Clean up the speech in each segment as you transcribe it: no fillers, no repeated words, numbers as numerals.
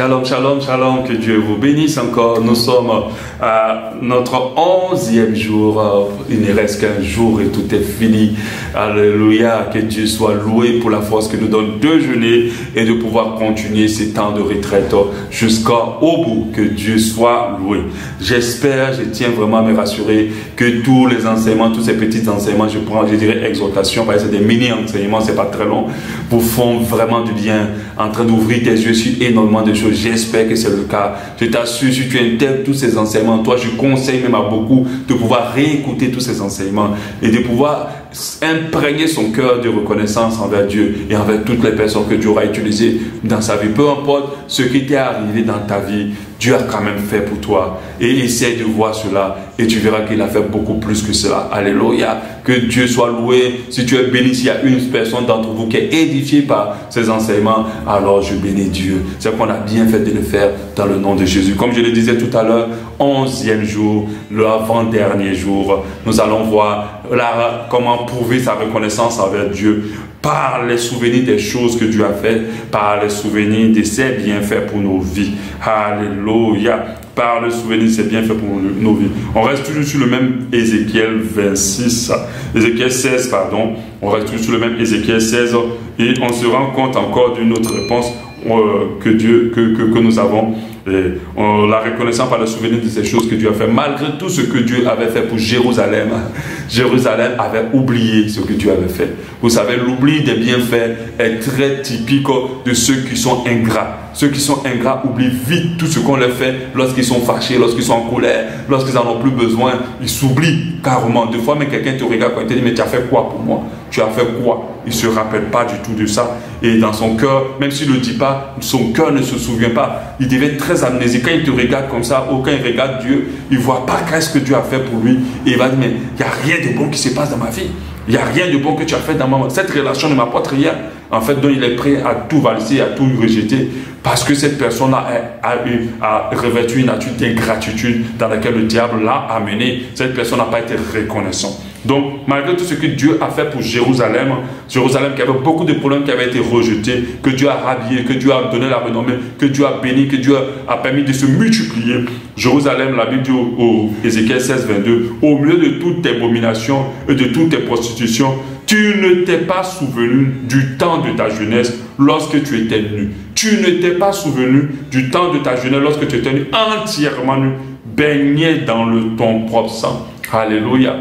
Shalom, shalom, shalom, que Dieu vous bénisse encore. Nous sommes à notre 11e jour. Il ne reste qu'un jour et tout est fini. Alléluia, que Dieu soit loué pour la force qu'il nous donne de jeûner et de pouvoir continuer ces temps de retraite jusqu'au bout. Que Dieu soit loué. J'espère, je tiens vraiment à me rassurer que tous les enseignements, tous ces petits enseignements, je dirais exhortation, parce que c'est des mini-enseignements, c'est pas très long, vous font vraiment du bien, en train d'ouvrir tes yeux sur énormément de choses. J'espère que c'est le cas. Je t'assure, si tu intègres tous ces enseignements, toi, je conseille même à beaucoup de pouvoir réécouter tous ces enseignements et de pouvoir imprégner son cœur de reconnaissance envers Dieu et envers toutes les personnes que Dieu aura utilisées dans sa vie. Peu importe ce qui t'est arrivé dans ta vie, Dieu a quand même fait pour toi. Et essaie de voir cela et tu verras qu'il a fait beaucoup plus que cela. Alléluia. Que Dieu soit loué. Si tu es béni, s'il y a une personne d'entre vous qui est édifiée par ces enseignements, alors je bénis Dieu. C'est qu'on a bien fait de le faire dans le nom de Jésus. Comme je le disais tout à l'heure, 11e jour, l'avant-dernier jour, nous allons voir comment prouver sa reconnaissance envers Dieu par les souvenirs des choses que Dieu a faites, par les souvenirs de ses bienfaits pour nos vies. Alléluia. Par le souvenir de ses bienfaits pour nos vies. On reste toujours sur le même Ézéchiel 16, pardon. On reste toujours sur le même Ézéchiel 16 et on se rend compte encore d'une autre réponse que nous avons. La reconnaissance par le souvenir de ces choses que Dieu a fait, malgré tout ce que Dieu avait fait pour Jérusalem. Jérusalem avait oublié ce que Dieu avait fait. Vous savez, l'oubli des bienfaits est très typique de ceux qui sont ingrats. Ceux qui sont ingrats oublient vite tout ce qu'on leur fait lorsqu'ils sont fâchés, lorsqu'ils sont en colère, lorsqu'ils n'en ont plus besoin. Ils s'oublient carrément. Des fois, même quelqu'un te regarde quand il te dit « Mais tu as fait quoi pour moi? Tu as fait quoi ?» Il ne se rappelle pas du tout de ça. Et dans son cœur, même s'il ne le dit pas, son cœur ne se souvient pas. Il devient très amnésique. Quand il te regarde comme ça, ou quand il regarde Dieu, il ne voit pas qu'est-ce que Dieu a fait pour lui. Et il va dire, mais il n'y a rien de bon qui se passe dans ma vie. Il n'y a rien de bon que tu as fait dans ma vie. Cette relation ne m'apporte rien. En fait, donc il est prêt à tout valser, à tout rejeter. Parce que cette personne-là a revêtu une nature d'ingratitude dans laquelle le diable l'a amené. Cette personne n'a pas été reconnaissante. Donc, malgré tout ce que Dieu a fait pour Jérusalem, Jérusalem qui avait beaucoup de problèmes, qui avait été rejeté, que Dieu a rhabillé, que Dieu a donné la renommée, que Dieu a béni, que Dieu a permis de se multiplier. Jérusalem, la Bible dit au Ézéchiel 16, 22, au milieu de toutes tes abominations et de toutes tes prostitutions, tu ne t'es pas souvenu du temps de ta jeunesse lorsque tu étais nu. Tu ne t'es pas souvenu du temps de ta jeunesse lorsque tu étais nu, entièrement nu, baigné dans ton propre sang. Alléluia.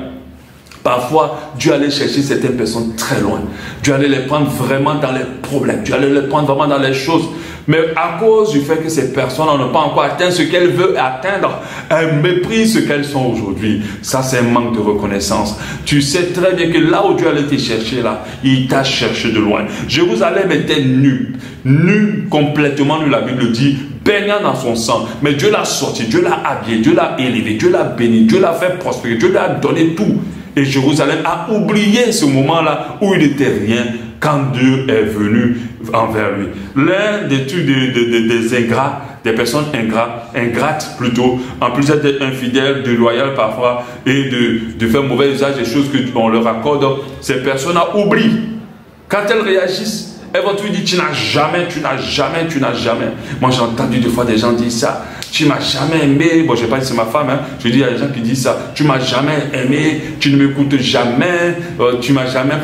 Parfois, Dieu allait chercher certaines personnes très loin. Dieu allait les prendre vraiment dans les problèmes. Dieu allait les prendre vraiment dans les choses. Mais à cause du fait que ces personnes n'ont pas encore atteint ce qu'elles veulent atteindre, elles méprisent ce qu'elles sont aujourd'hui. Ça, c'est un manque de reconnaissance. Tu sais très bien que là où Dieu allait te chercher, là, il t'a cherché de loin. Jérusalem était nue. Nue, complètement nue, la Bible dit, baignant dans son sang. Mais Dieu l'a sorti, Dieu l'a habillé, Dieu l'a élevé, Dieu l'a béni, Dieu l'a fait prospérer, Dieu lui a donné tout. Et Jérusalem a oublié ce moment-là où il n'était rien quand Dieu est venu envers lui. L'un des trucs des ingrats, des personnes ingrates plutôt, en plus d'être infidèles, déloyales parfois et de faire mauvais usage des choses qu'on leur accorde, ces personnes-là oublient. Quand elles réagissent, elles vont te dire tu n'as jamais. Moi j'ai entendu des fois des gens dire ça. Tu m'as jamais aimé. Bon, je ne sais pas si c'est ma femme, hein. Je dis à des gens qui disent ça. Tu m'as jamais aimé. Tu ne m'écoutes jamais. Tu m'as jamais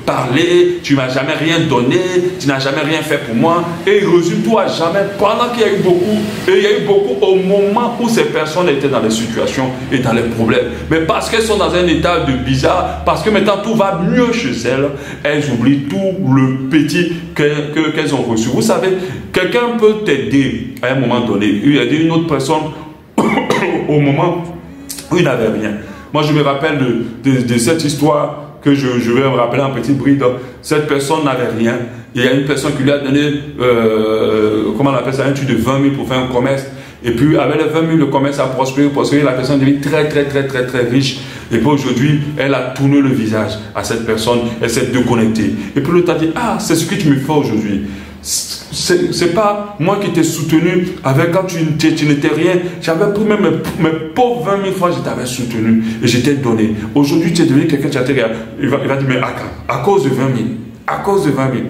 parlé. Tu m'as jamais rien donné. Tu n'as jamais rien fait pour moi. Et il résume tout à jamais. Pendant qu'il y a eu beaucoup, et il y a eu beaucoup au moment où ces personnes étaient dans les situations et dans les problèmes. Mais parce qu'elles sont dans un état de bizarre, parce que maintenant tout va mieux chez elles, elles oublient tout le petit qu'elles ont reçu. Vous savez, quelqu'un peut t'aider à un moment donné. Il y a une autre personne au moment où il n'avait rien. Moi, je me rappelle de cette histoire que je vais me rappeler en petite bride. Cette personne n'avait rien. Il y a une personne qui lui a donné, comment on appelle ça, un truc de 20 000 pour faire un commerce. Et puis, avec les 20 000, le commerce a prospéré. La personne devient très riche. Et puis aujourd'hui, elle a tourné le visage à cette personne. Elle s'est déconnectée. Et puis l'autre a dit, ah, c'est ce que tu me fais aujourd'hui. C'est pas moi qui t'ai soutenu avec quand tu n'étais rien. J'avais pris même mes pauvres 20 000 fois, je t'avais soutenu et je t'ai donné. Aujourd'hui, tu es devenu quelqu'un, il va dire, mais à cause de 20 000. À cause de 20 000.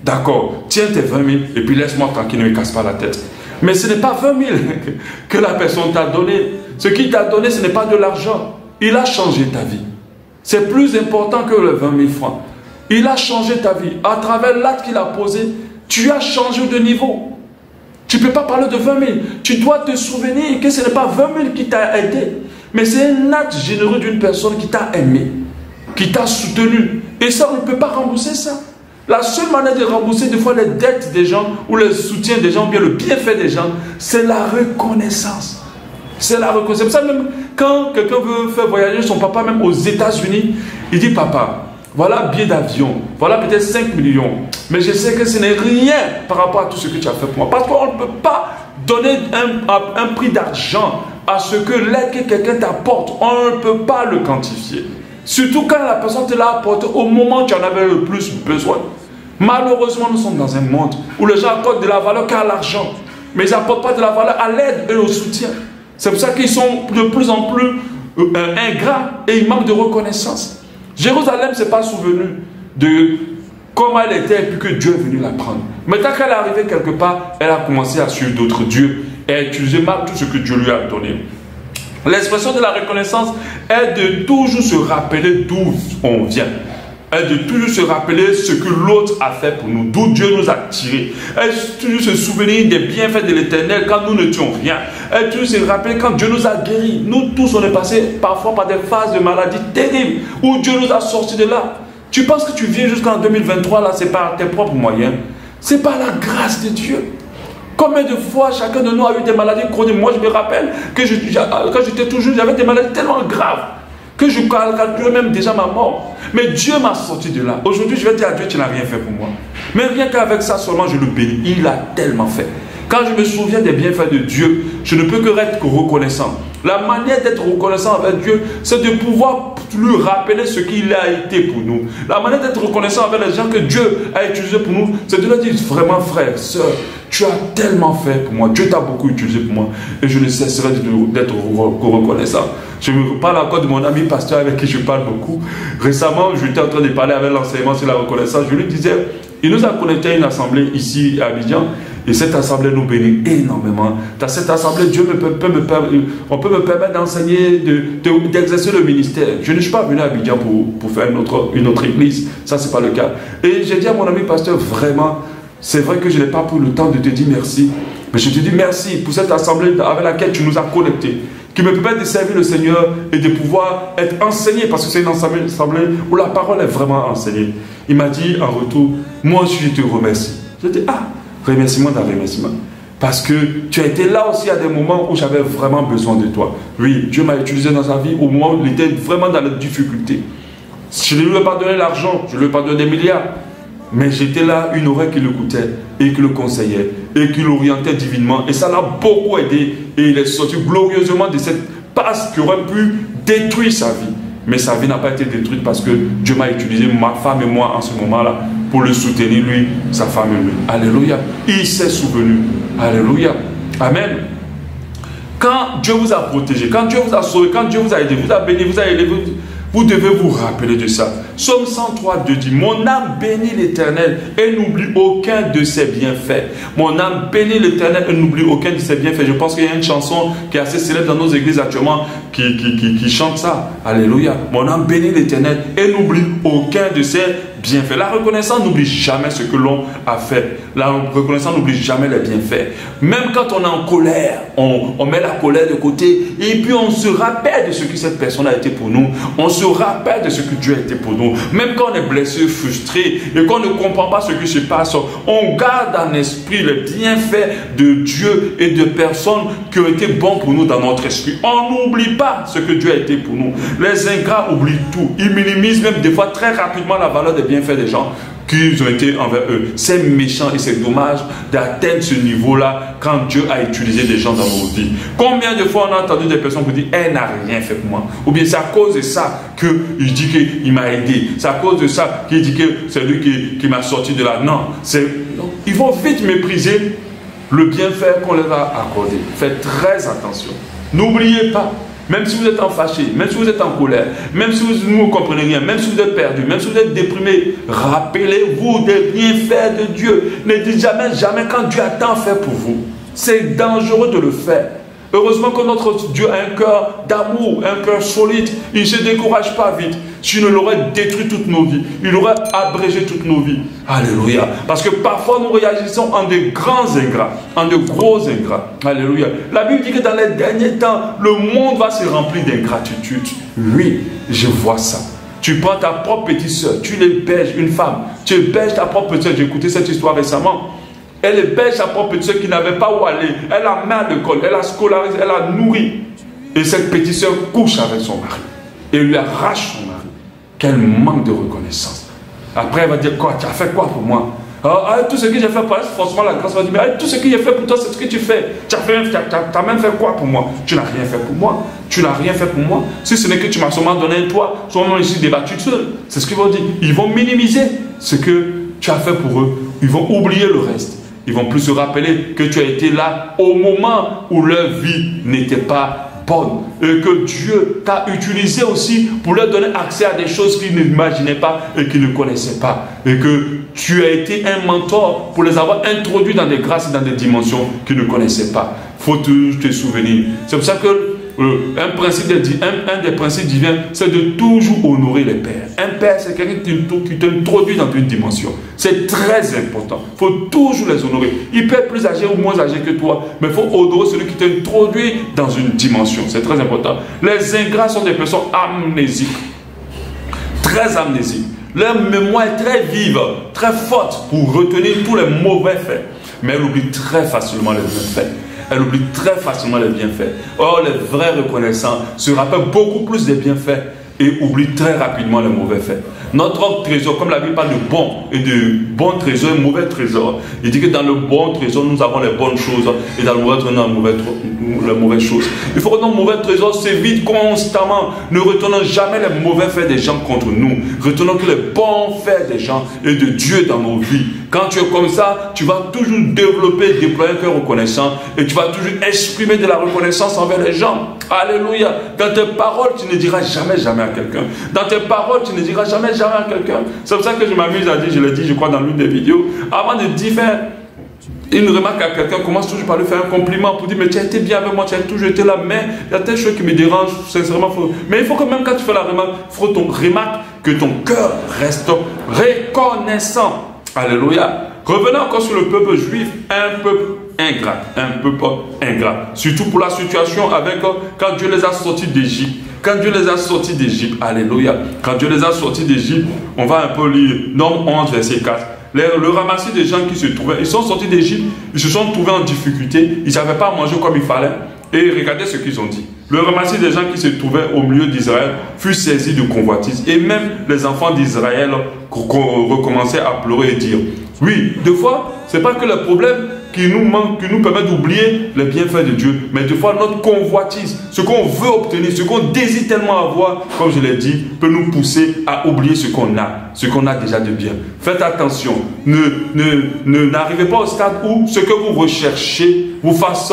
d'accord, tiens tes 20 000 et puis laisse-moi tranquille, ne me casse pas la tête. Mais ce n'est pas 20 000 que la personne t'a donné. Ce qu'il t'a donné, ce n'est pas de l'argent. Il a changé ta vie. C'est plus important que les 20 000 francs. Il a changé ta vie. À travers l'acte qu'il a posé, tu as changé de niveau. Tu ne peux pas parler de 20 000. Tu dois te souvenir que ce n'est pas 20 000 qui t'a aidé. Mais c'est un acte généreux d'une personne qui t'a aimé, qui t'a soutenu. Et ça, on ne peut pas rembourser ça. La seule manière de rembourser des fois les dettes des gens ou le soutien des gens ou bien le bienfait des gens, c'est la reconnaissance. C'est la reconnaissance. C'est pour ça même quand quelqu'un veut faire voyager son papa même aux États-Unis, il dit papa, voilà billet d'avion, voilà peut-être 5 millions, mais je sais que ce n'est rien par rapport à tout ce que tu as fait pour moi. Parce qu'on ne peut pas donner un prix d'argent à ce que l'aide que quelqu'un t'apporte. On ne peut pas le quantifier. Surtout quand la personne te l'a apporté au moment où tu en avais le plus besoin. Malheureusement, nous sommes dans un monde où les gens apportent de la valeur qu'à l'argent. Mais ils n'apportent pas de la valeur à l'aide et au soutien. C'est pour ça qu'ils sont de plus en plus ingrats et ils manquent de reconnaissance. Jérusalem ne s'est pas souvenu de comment elle était et puis que Dieu est venu la prendre. Maintenant qu'elle est arrivée quelque part, elle a commencé à suivre d'autres dieux et à utiliser mal tout ce que Dieu lui a donné. L'expression de la reconnaissance est de toujours se rappeler d'où on vient. Est de toujours se rappeler ce que l'autre a fait pour nous, d'où Dieu nous a tirés. Est de toujours se souvenir des bienfaits de l'Éternel quand nous n'étions rien. Est de toujours se rappeler quand Dieu nous a guéris. Nous tous, on est passés parfois par des phases de maladie terribles où Dieu nous a sortis de là. Tu penses que tu viens jusqu'en 2023, là, c'est par tes propres moyens. C'est par la grâce de Dieu. Combien de fois chacun de nous a eu des maladies chroniques? Moi, je me rappelle que quand j'étais tout jeune, j'avais des maladies tellement graves que je calculais même déjà ma mort. Mais Dieu m'a sorti de là. Aujourd'hui, je vais dire à Dieu, tu n'as rien fait pour moi. Mais rien qu'avec ça seulement, je le bénis. Il a tellement fait. Quand je me souviens des bienfaits de Dieu, je ne peux que être reconnaissant. La manière d'être reconnaissant avec Dieu, c'est de pouvoir lui rappeler ce qu'il a été pour nous. La manière d'être reconnaissant avec les gens que Dieu a utilisés pour nous, c'est de leur dire vraiment frère, soeur, tu as tellement fait pour moi. Dieu t'a beaucoup utilisé pour moi. Et je ne cesserai d'être reconnaissant. Je me parle encore de mon ami pasteur avec qui je parle beaucoup. Récemment, j'étais en train de parler avec l'enseignement sur la reconnaissance. Je lui disais, il nous a connecté à une assemblée ici à Abidjan. Et cette assemblée nous bénit énormément. Dans cette assemblée, on peut me permettre d'enseigner, d'exercer le ministère. Je ne suis pas venu à Abidjan pour faire une autre église. Ça, ce n'est pas le cas. Et j'ai dit à mon ami pasteur, vraiment, c'est vrai que je n'ai pas pris le temps de te dire merci. Mais je te dis merci pour cette assemblée avec laquelle tu nous as connectés, qui me permet de servir le Seigneur et de pouvoir être enseigné, parce que c'est une assemblée où la parole est vraiment enseignée. Il m'a dit en retour, moi aussi je te remercie. Je dis, remerciement d'un remerciement. Parce que tu as été là aussi à des moments où j'avais vraiment besoin de toi. Oui, Dieu m'a utilisé dans sa vie au moment où il était vraiment dans la difficulté. Je ne lui ai pas donné l'argent, je ne lui ai pas donné des milliards. Mais j'étais là, une oreille qui l'écoutait et qui le conseillait et qui l'orientait divinement. Et ça l'a beaucoup aidé. Et il est sorti glorieusement de cette passe qui aurait pu détruire sa vie. Mais sa vie n'a pas été détruite parce que Dieu m'a utilisé, ma femme et moi, en ce moment-là, pour le soutenir, lui, sa femme et lui. Alléluia. Il s'est souvenu. Alléluia. Amen. Quand Dieu vous a protégé, quand Dieu vous a sauvé, quand Dieu vous a aidé, vous a béni, vous a élevé, vous devez vous rappeler de ça. Psaume 103, 2 dit, mon âme bénit l'Éternel et n'oublie aucun de ses bienfaits. Mon âme bénit l'Éternel et n'oublie aucun de ses bienfaits. Je pense qu'il y a une chanson qui est assez célèbre dans nos églises actuellement qui chante ça. Alléluia. Mon âme bénit l'Éternel et n'oublie aucun de ses bienfaits. La reconnaissance n'oublie jamais ce que l'on a fait. La reconnaissance n'oublie jamais les bienfaits. Même quand on est en colère, on met la colère de côté et puis on se rappelle de ce que cette personne a été pour nous. On se rappelle de ce que Dieu a été pour nous. Même quand on est blessé, frustré et qu'on ne comprend pas ce qui se passe, on garde en esprit les bienfaits de Dieu et de personnes qui ont été bons pour nous dans notre esprit. On n'oublie pas ce que Dieu a été pour nous. Les ingrats oublient tout. Ils minimisent même des fois très rapidement la valeur des bienfaits des gens qui ont été envers eux. C'est méchant et c'est dommage d'atteindre ce niveau-là quand Dieu a utilisé des gens dans nos vies. Combien de fois on a entendu des personnes qui disent, elle n'a rien fait pour moi. Ou bien c'est à cause de ça qu'il dit qu'il m'a aidé. C'est à cause de ça qu'il dit que c'est lui qui m'a sorti de là. Non, ils vont vite mépriser le bienfait qu'on leur a accordé. Faites très attention. N'oubliez pas même si vous êtes en fâché, même si vous êtes en colère, même si vous ne comprenez rien, même si vous êtes perdu, même si vous êtes déprimé, rappelez-vous des bienfaits de Dieu. Ne dites jamais, jamais quand Dieu a tant fait pour vous. C'est dangereux de le faire. Heureusement que notre Dieu a un cœur d'amour, un cœur solide. Il ne se décourage pas vite. Sinon, il aurait détruit toutes nos vies. Il aurait abrégé toutes nos vies. Alléluia. Parce que parfois, nous réagissons en de grands ingrats, en de gros ingrats. Alléluia. La Bible dit que dans les derniers temps, le monde va se remplir d'ingratitude. Oui, je vois ça. Tu prends ta propre petite soeur, tu l'héberges, une femme. Tu héberges ta propre petite soeur. J'ai écouté cette histoire récemment. Elle héberge sa propre petite soeur qui n'avait pas où aller. Elle a mis à l'école, elle a scolarisé, elle a nourri. Et cette petite soeur couche avec son mari. Et lui arrache son mari. Quel manque de reconnaissance. Après, elle va dire quoi? Tu as fait quoi pour moi? Tout ce que j'ai fait pour elle, forcément la grâce va dire, mais tout ce que j'ai fait pour toi, c'est ce que tu fais. Tu as même fait quoi pour moi? Tu n'as rien fait pour moi. Tu n'as rien fait pour moi. Si ce n'est que tu m'as seulement donné un toit, seulement ici débattu seul. C'est ce qu'ils vont dire. Ils vont minimiser ce que tu as fait pour eux. Ils vont oublier le reste. Ils vont plus se rappeler que tu as été là au moment où leur vie n'était pas bonne. Et que Dieu t'a utilisé aussi pour leur donner accès à des choses qu'ils n'imaginaient pas et qu'ils ne connaissaient pas. Et que tu as été un mentor pour les avoir introduits dans des grâces et dans des dimensions qu'ils ne connaissaient pas. Il faut te souvenir. C'est pour ça que un des principes divins, c'est de toujours honorer les pères. Un père, c'est quelqu'un qui t'introduit dans une dimension. C'est très important. Il faut toujours les honorer. Il peut être plus âgé ou moins âgé que toi, mais il faut honorer celui qui t'introduit dans une dimension. C'est très important. Les ingrats sont des personnes amnésiques. Très amnésiques. Leur mémoire est très vive, très forte pour retenir tous les mauvais faits. Mais elle oublie très facilement les bienfaits. Elle oublie très facilement les bienfaits. Or, les vrais reconnaissants se rappellent beaucoup plus des bienfaits et oublient très rapidement les mauvais faits. Notre trésor, comme la Bible parle de bon et de bon trésor et mauvais trésor, il dit que dans le bon trésor, nous avons les bonnes choses et dans le mauvais trésor, nous avons les mauvaises choses. Il faut que notre mauvais trésor s'évite constamment. Ne retenons jamais les mauvais faits des gens contre nous. Retenons que les bons faits des gens et de Dieu dans nos vies. Quand tu es comme ça, tu vas toujours développer, déployer un cœur reconnaissant et tu vas toujours exprimer de la reconnaissance envers les gens. Alléluia. Dans tes paroles, tu ne diras jamais, jamais à quelqu'un. Dans tes paroles, tu ne diras jamais, jamais à quelqu'un. C'est pour ça que je m'amuse à dire, je l'ai dit, je crois, dans l'une des vidéos, avant de dire une remarque à quelqu'un, commence toujours par lui faire un compliment pour dire, mais tu as été bien avec moi, tu as toujours été là, mais il y a telle chose qui me dérange, sincèrement. Mais il faut que même quand tu fais la remarque, il faut ton remarque que ton cœur reste reconnaissant. Alléluia. Revenons encore sur le peuple juif, un peuple ingrat, un peuple ingrat. Surtout pour la situation avec quand Dieu les a sortis d'Égypte. Quand Dieu les a sortis d'Égypte, alléluia. Quand Dieu les a sortis d'Égypte, on va un peu lire Nombre 11, verset 4. Le ramassis des gens qui se trouvaient, ils sont sortis d'Égypte, ils se sont trouvés en difficulté, ils ne savaient pas manger comme il fallait. Et regardez ce qu'ils ont dit. Le ramassis des gens qui se trouvaient au milieu d'Israël fut saisi de convoitise. Et même les enfants d'Israël recommençaient à pleurer et dire, oui, des fois, ce n'est pas que le problème qui nous manque, qui nous permet d'oublier les bienfaits de Dieu, mais des fois notre convoitise, ce qu'on veut obtenir, ce qu'on désire tellement avoir, comme je l'ai dit, peut nous pousser à oublier ce qu'on a déjà de bien. Faites attention, n'arrivez pas au stade où ce que vous recherchez vous fasse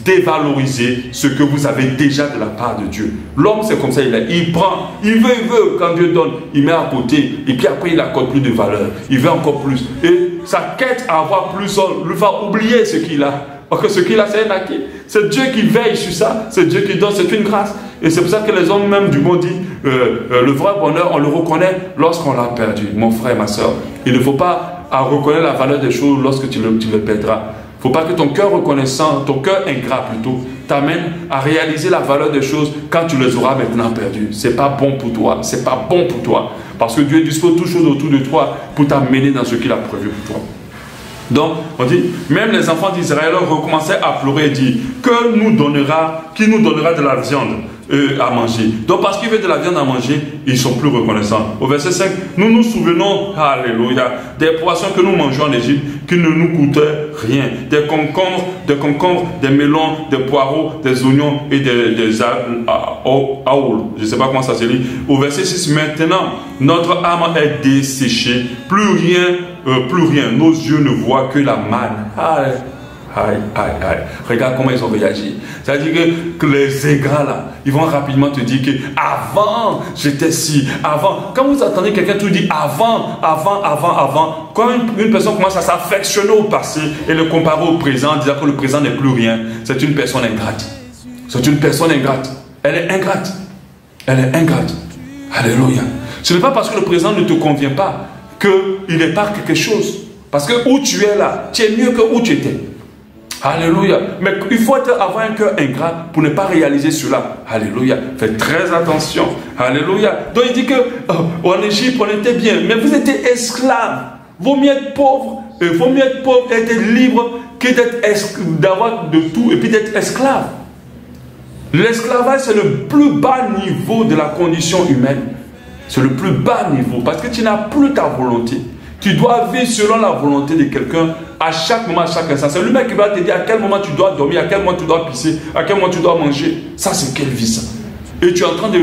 dévaloriser ce que vous avez déjà de la part de Dieu. L'homme, c'est comme ça, il prend, il veut, quand Dieu donne, il met à côté, et puis après il n'accorde plus de valeur, il veut encore plus. Et sa quête à avoir plus, lui va oublier ce qu'il a. Parce que ce qu'il a, c'est un acquis. C'est Dieu qui veille sur ça, c'est Dieu qui donne, c'est une grâce. Et c'est pour ça que les hommes même du monde disent, le vrai bonheur, on le reconnaît lorsqu'on l'a perdu. Mon frère, ma soeur, il ne faut pas reconnaître la valeur des choses lorsque tu le perdras. Il ne faut pas que ton cœur reconnaissant, ton cœur ingrat plutôt, t'amène à réaliser la valeur des choses quand tu les auras maintenant perdues. Ce n'est pas bon pour toi, c'est pas bon pour toi. Parce que Dieu dispose toutes choses autour de toi pour t'amener dans ce qu'il a prévu pour toi. Donc, on dit, même les enfants d'Israël recommençaient à pleurer et dire, qui nous donnera de la viande à manger. Donc, parce qu'il veut de la viande à manger, ils sont plus reconnaissants. Au verset 5, nous nous souvenons, alléluia, des poissons que nous mangeons en Égypte, qui ne nous coûtaient rien. Des concombres, des melons, des poireaux, des oignons et des aouls. Je ne sais pas comment ça se lit. Au verset 6, maintenant, notre âme est desséchée. Plus rien, nos yeux ne voient que la manne. Aïe, aïe, aïe. Regarde comment ils ont réagi. C'est-à-dire que les ingrats là, ils vont rapidement te dire que avant, j'étais si, avant. Quand vous entendez quelqu'un tout dire avant, quand une personne commence à s'affectionner au passé et le comparer au présent, en disant que le présent n'est plus rien, c'est une personne ingrate. C'est une personne ingrate. Elle est ingrate. Elle est ingrate. Alléluia. Ce n'est pas parce que le présent ne te convient pas qu'il n'est pas quelque chose. Parce que où tu es là, tu es mieux que où tu étais. Alléluia. Mais il faut avoir un cœur ingrat pour ne pas réaliser cela. Alléluia. Faites très attention. Alléluia. Donc il dit que en Égypte, on était bien, mais vous étiez esclaves. Vaut mieux être pauvre, vaut mieux être pauvre et être libre que d'avoir de tout et puis d'être esclave. L'esclavage, c'est le plus bas niveau de la condition humaine. C'est le plus bas niveau parce que tu n'as plus ta volonté. Tu dois vivre selon la volonté de quelqu'un à chaque moment, à chaque instant. C'est lui-même qui va te dire à quel moment tu dois dormir, à quel moment tu dois pisser, à quel moment tu dois manger. Ça, c'est quelle vie ça? Et tu es en train de...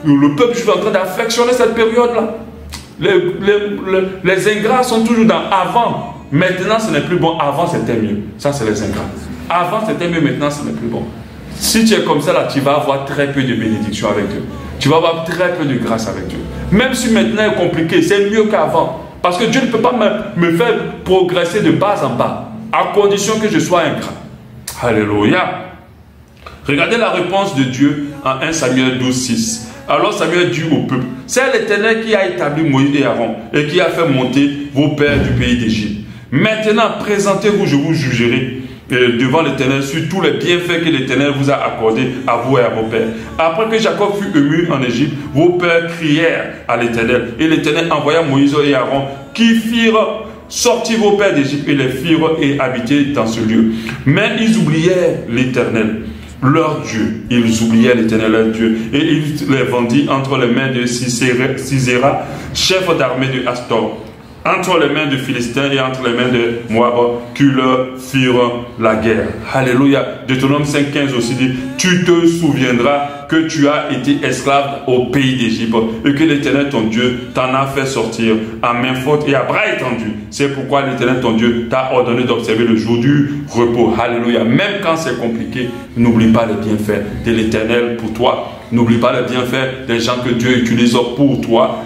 Le peuple juif est en train d'affectionner cette période-là. Les ingrats sont toujours dans avant. Maintenant, ce n'est plus bon. Avant, c'était mieux. Ça, c'est les ingrats. Avant, c'était mieux. Maintenant, ce n'est plus bon. Si tu es comme ça, là, tu vas avoir très peu de bénédictions avec Dieu. Tu vas avoir très peu de grâce avec Dieu. Même si maintenant est compliqué, c'est mieux qu'avant. Parce que Dieu ne peut pas me faire progresser de bas en bas, à condition que je sois ingrat. Alléluia. Regardez la réponse de Dieu en 1 Samuel 12, 6. Alors Samuel dit au peuple, c'est l'Éternel qui a établi Moïse et Aaron et qui a fait monter vos pères du pays d'Égypte. Maintenant, présentez-vous, je vous jugerai devant l'Éternel sur tous les bienfaits que l'Éternel vous a accordés à vous et à vos pères. Après que Jacob fut ému en Égypte, vos pères crièrent à l'Éternel. Et l'Éternel envoya Moïse et Aaron qui firent sortir vos pères d'Égypte et les firent et habiter dans ce lieu. Mais ils oublièrent l'Éternel, leur Dieu. Ils oublièrent l'Éternel, leur Dieu. Et il les vendit entre les mains de Sisera, chef d'armée de Astor, entre les mains de Philistins et entre les mains de Moab, qui leur firent la guerre. Alléluia. Deutéronome 5,15 aussi dit, tu te souviendras que tu as été esclave au pays d'Égypte et que l'Éternel ton Dieu t'en a fait sortir à main forte et à bras étendus. C'est pourquoi l'Éternel ton Dieu t'a ordonné d'observer le jour du repos. Alléluia. Même quand c'est compliqué, n'oublie pas les bienfaits de l'Éternel pour toi. N'oublie pas les bienfaits des gens que Dieu utilise pour toi.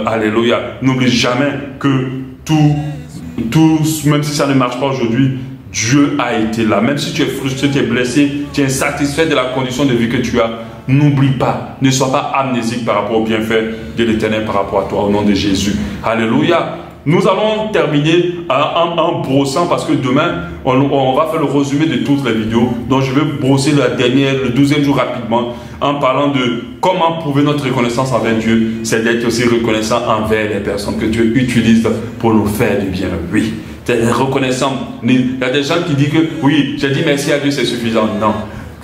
Alléluia. N'oublie jamais que tout, même si ça ne marche pas aujourd'hui, Dieu a été là. Même si tu es frustré, tu es blessé, tu es insatisfait de la condition de vie que tu as, n'oublie pas, ne sois pas amnésique par rapport aux bienfaits de l'Éternel par rapport à toi, au nom de Jésus. Alléluia. Nous allons terminer en brossant parce que demain, on va faire le résumé de toutes les vidéos. Donc, je vais brosser le 12e jour rapidement en parlant de comment prouver notre reconnaissance envers Dieu. C'est d'être aussi reconnaissant envers les personnes que Dieu utilise pour nous faire du bien. Oui, c'est reconnaissant. Il y a des gens qui disent que oui, j'ai dit merci à Dieu, c'est suffisant. Non.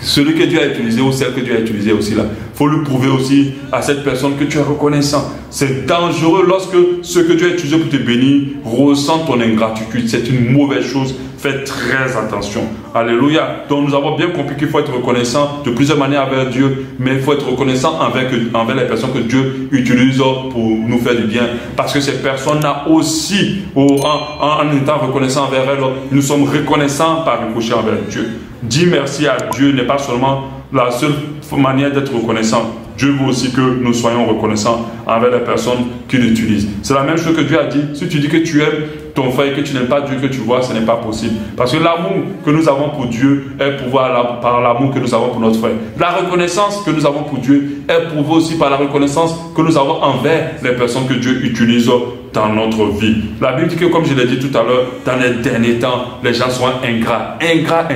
Celui que Dieu a utilisé ou celle que Dieu a utilisé aussi là, il faut le prouver aussi à cette personne que tu es reconnaissant. C'est dangereux lorsque ce que Dieu a utilisé pour te bénir ressent ton ingratitude. C'est une mauvaise chose. Faites très attention. Alléluia. Donc nous avons bien compris qu'il faut être reconnaissant de plusieurs manières envers Dieu, mais il faut être reconnaissant envers les personnes que Dieu utilise pour nous faire du bien. Parce que ces personnes-là aussi, en étant reconnaissants envers elles, nous sommes reconnaissants par ricochet envers Dieu. Dire merci à Dieu n'est pas seulement la seule manière d'être reconnaissant. Dieu veut aussi que nous soyons reconnaissants envers les personnes qui l'utilisent. C'est la même chose que Dieu a dit. Si tu dis que tu aimes ton frère et que tu n'aimes pas Dieu que tu vois, ce n'est pas possible. Parce que l'amour que nous avons pour Dieu est prouvé par l'amour que nous avons pour notre frère. La reconnaissance que nous avons pour Dieu est prouvée aussi par la reconnaissance que nous avons envers les personnes que Dieu utilise dans notre vie. La Bible dit que, comme je l'ai dit tout à l'heure, dans les derniers temps, les gens sont ingrats. Ingrats.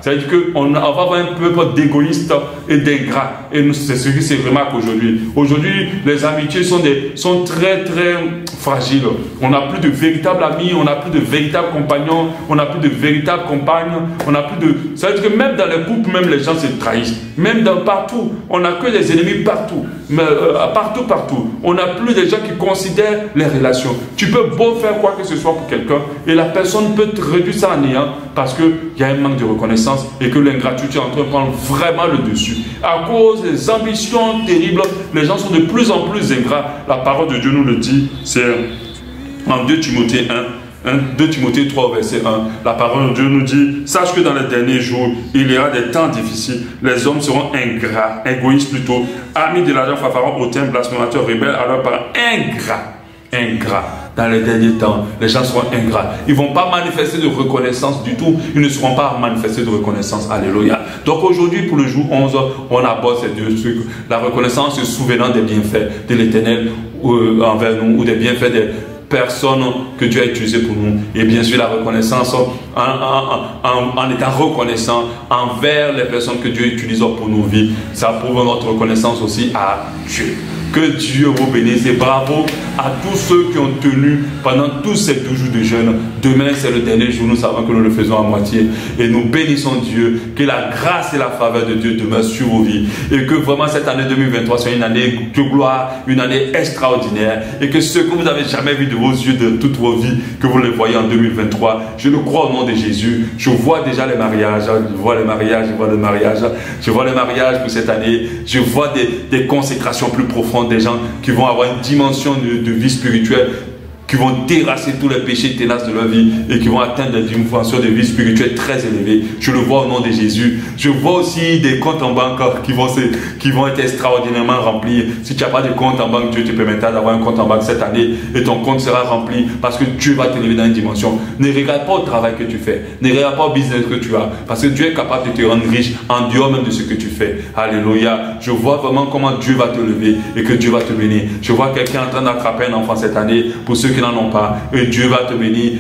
C'est-à-dire qu'on va avoir un peuple d'égoïstes et d'ingrats. Et c'est ce qui se remarque aujourd'hui. Aujourd'hui, les amitiés sont très fragiles. On n'a plus de véritables amis, on n'a plus de véritables compagnons, on n'a plus de véritables compagnes, on n'a plus de... C'est-à-dire que même dans les couples, même les gens se trahissent. Même partout, on n'a que des ennemis partout. Mais, partout. On n'a plus de gens qui considèrent les relations. Tu peux beau faire quoi que ce soit pour quelqu'un et la personne peut te réduire ça en néant parce qu'il y a un manque de reconnaissance et que l'ingratitude est en train de prendre vraiment le dessus. À cause des ambitions terribles, les gens sont de plus en plus ingrats. La parole de Dieu nous le dit, c'est en 2 Timothée 1, 2 Timothée 3, verset 1, la parole de Dieu nous dit, sache que dans les derniers jours, il y aura des temps difficiles. Les hommes seront ingrats, égoïstes plutôt, amis de l'argent, fanfarons, hautains, blasphémateurs, rebelles, à leurs parents, ingrats. Dans les derniers temps, les gens seront ingrats. Ils ne vont pas manifester de reconnaissance du tout. Ils ne seront pas manifestés de reconnaissance. Alléluia. Donc aujourd'hui, pour le jour 11, on aborde ces 2 trucs. La reconnaissance se souvenant des bienfaits de l'Éternel envers nous, ou des bienfaits des personnes que Dieu a utilisées pour nous. Et bien sûr, la reconnaissance en étant reconnaissant envers les personnes que Dieu utilise pour nos vies. Ça prouve notre reconnaissance aussi à Dieu. Que Dieu vous bénisse et bravo à tous ceux qui ont tenu pendant tous ces 12 jours de jeûne. Demain, c'est le dernier jour, nous savons que nous le faisons à moitié. Et nous bénissons Dieu, que la grâce et la faveur de Dieu demeurent sur vos vies. Et que vraiment cette année 2023 soit une année de gloire, une année extraordinaire. Et que ce que vous n'avez jamais vu de vos yeux de toute vos vies, que vous le voyez en 2023. Je le crois au nom de Jésus. Je vois déjà les mariages, je vois les mariages pour cette année. Je vois des consécrations plus profondes. Des gens qui vont avoir une dimension de vie spirituelle, qui vont terrasser tous les péchés tenaces de leur vie et qui vont atteindre des dimensions de vie spirituelle très élevées. Je le vois au nom de Jésus. Je vois aussi des comptes en banque qui vont être extraordinairement remplis. Si tu n'as pas de compte en banque, Dieu te permettra d'avoir un compte en banque cette année et ton compte sera rempli parce que Dieu va te lever dans une dimension. Ne regarde pas au travail que tu fais. Ne regarde pas au business que tu as parce que Dieu est capable de te rendre riche en dehors même de ce que tu fais. Alléluia. Je vois vraiment comment Dieu va te lever et que Dieu va te bénir. Je vois quelqu'un en train d'attraper un enfant cette année. Pour ceux qui n'en ont pas, et Dieu va te bénir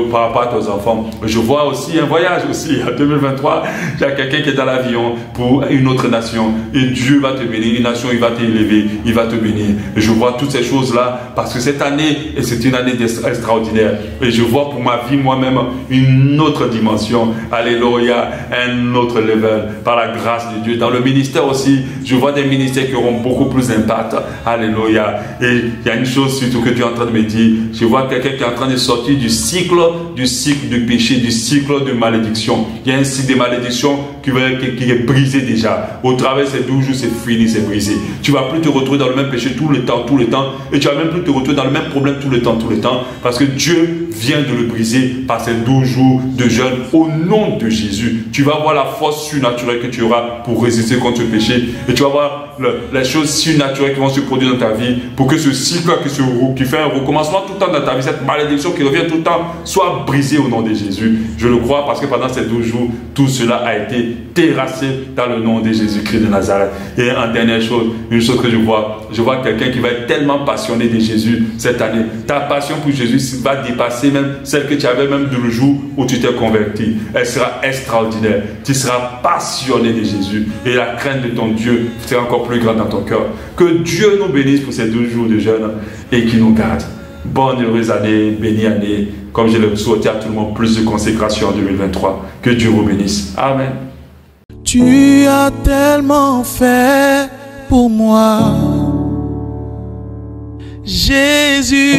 par rapport à tes enfants. Je vois aussi un voyage aussi en 2023. Il y a quelqu'un qui est dans l'avion pour une autre nation et Dieu va te bénir. Une nation, il va t'élever, il va te bénir. Et je vois toutes ces choses là parce que cette année, et c'est une année extraordinaire. Et je vois pour ma vie moi-même une autre dimension. Alléluia, un autre level par la grâce de Dieu. Dans le ministère aussi, je vois des ministères qui auront beaucoup plus d'impact. Alléluia. Et il y a une chose surtout que Dieu est en train de me dire. Je vois quelqu'un qui est en train de sortir du cycle du péché, du cycle de malédiction. Il y a un cycle de malédiction qui est brisé déjà. Au travers de ces 12 jours, c'est fini, c'est brisé. Tu ne vas plus te retrouver dans le même péché tout le temps. Et tu ne vas même plus te retrouver dans le même problème tout le temps. Parce que Dieu vient de le briser par ces 12 jours de jeûne au nom de Jésus. Tu vas voir la force surnaturelle que tu auras pour résister contre le péché. Et tu vas voir les choses surnaturelles qui vont se produire dans ta vie pour que ce cycle qui fait un recommencement tout le temps dans ta vie, cette malédiction qui revient tout le temps, soit brisée au nom de Jésus. Je le crois parce que pendant ces 12 jours, tout cela a été terrassé dans le nom de Jésus-Christ de Nazareth. Et en dernière chose, une chose que je vois quelqu'un qui va être tellement passionné de Jésus cette année. Ta passion pour Jésus va dépasser même celle que tu avais même le jour où tu t'es converti. Elle sera extraordinaire. Tu seras passionné de Jésus et la crainte de ton Dieu sera encore plus grande dans ton cœur. Que Dieu nous bénisse pour ces 12 jours de jeûne et qu'il nous garde. Bonne heureuse année, bénie année, comme je le souhaite à tout le monde, plus de consécration en 2023. Que Dieu vous bénisse. Amen. Tu as tellement fait pour moi, Jésus.